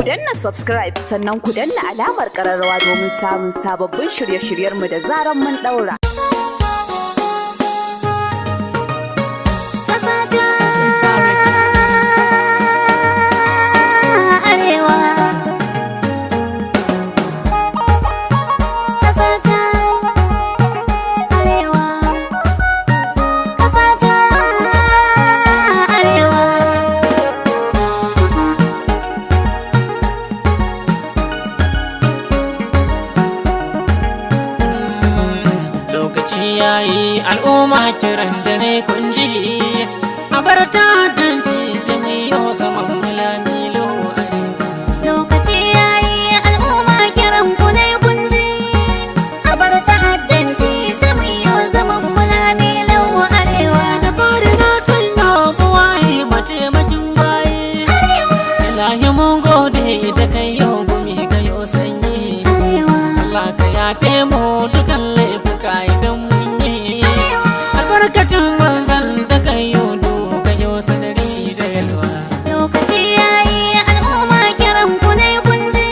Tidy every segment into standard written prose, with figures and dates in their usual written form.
danna subscribe sannan ku danna alamar ƙararrawa domin samun sababbin shirye-shiryenmu da zaran mun ɗaura. Yayi al'umma kiran da ne kunji a bar ta'addanci sai mu yi zaman mulamilo. Lokaci yayi al'umma kiran ku ne kunji a bar ta'addanci sai mu yi zaman mulamilo arewa. Da fari na sanya buwaye mataimakin baye Ilahi mun gode da kai yau gumi ga yau sanyi. Allah ka yafe mu dukan laifuka idan albarkacin manzan da kayo kayo sanari da yalwa. Lokaci yayi al'umma kiran ku ne kunji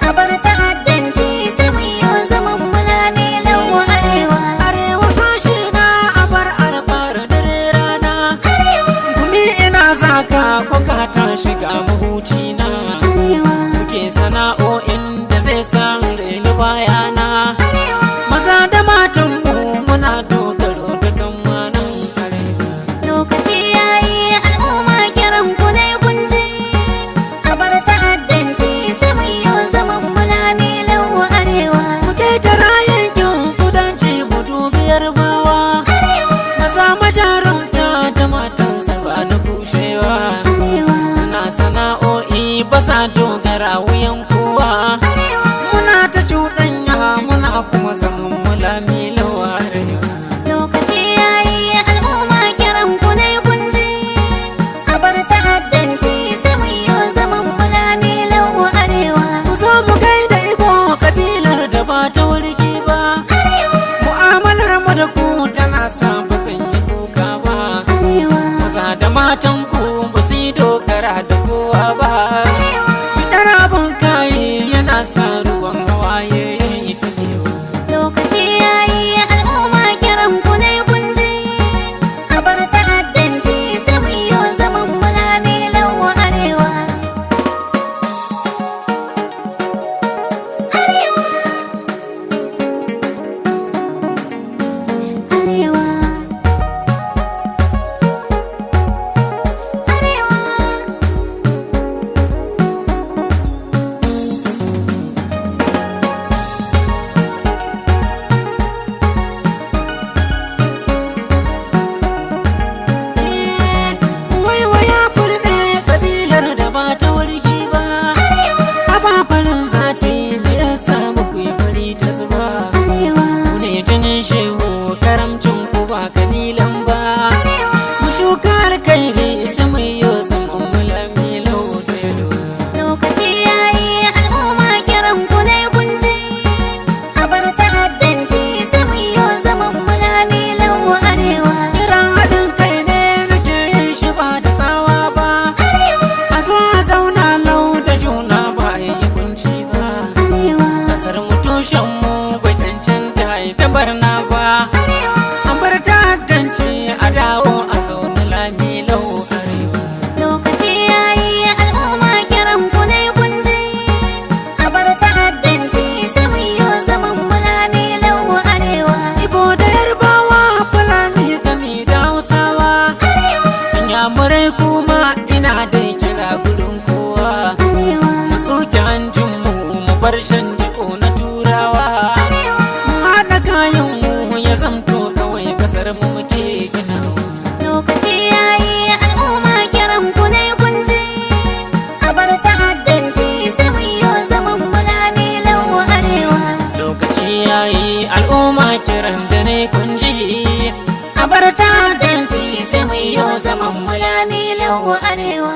a bar ta'addanci sai mu yi zaman mulamilo arewa. Arewa sashi na a bar alfar dare rana gumi ina zaka ko ka ta shiga mahuci na muke sana'o'in da zai san reni bayana maza da matan mu muna dogaro da kan manan arewa. Lokaci yayi al'umma kiran ku ne kunji a bar ta'addanci sai mu yi zaman mulamilo arewa. Muke tara yankin kudanci mu dubi yarbawa maza majarumta da matansa ba na kushewa suna sana'o'i ba sa dogara wuyan kowa muna ta cuɗanya muna kuma zaman mulamilo arewa. Lokaci yayi al'umma kiran ku ne kunji a bar ta'addanci sai mu yi zaman mulamilo arewa. Ku zo mu gaida Ibo kabilar da ba ta warke ba mu'amalar mu da ku tana sa ba san yi kuka ba maza da matan ku ba su yi dogara da kowa ba fitar abin kayi yana sa ruwan hawaye yayi kadewa. Lokaci yayi al'umma kiran ku ne kunji a bar ta'addanci sai mu yi zaman mulamilo arewa. Arewa waiwaya fulbe kabilar da ba ta warke ba ababalin zati me yasa ba ku yi fari ta zuba ku ne jinin shehu karamcin ku ba kalilan ba mu shuka alkairi sai mu yi zaman mulamilo da yalwa. Lokaci yayi al'umma kiran ku ne kunji a bar ta'addanci sai mu yi zaman mulamilo arewa. Kiran haɗin kai ne nake yin shi ba da tsawa ba a zo a zauna lau da juna ba a yi kunci ba kasar mu tushen mu bai cancanta ita barna ba an bar ta'addanci a dawo a zauna lami lau arewa. Lokaci yayi al'umma kiran ku ne kunji a bar ta'addanci sai mu yi zaman mulamilo arewa. Ibo da yarbawa fulani gami da hausawa inyamurai kuma ina da kira gudun kowa mu soke hanjin mu bar shan jiko na turawa mu haɗa kayan mu ya zamto kawai kasar mu muke ginawa. Lokaci yayi al'umma kiran ku ne kunji a bar ta'addanci sai mu yi zaman mulamilo arewa. Lokaci yayi al'umma kiran da ne kunji a bar ta'addanci sai mu yi zaman mulamilo arewa.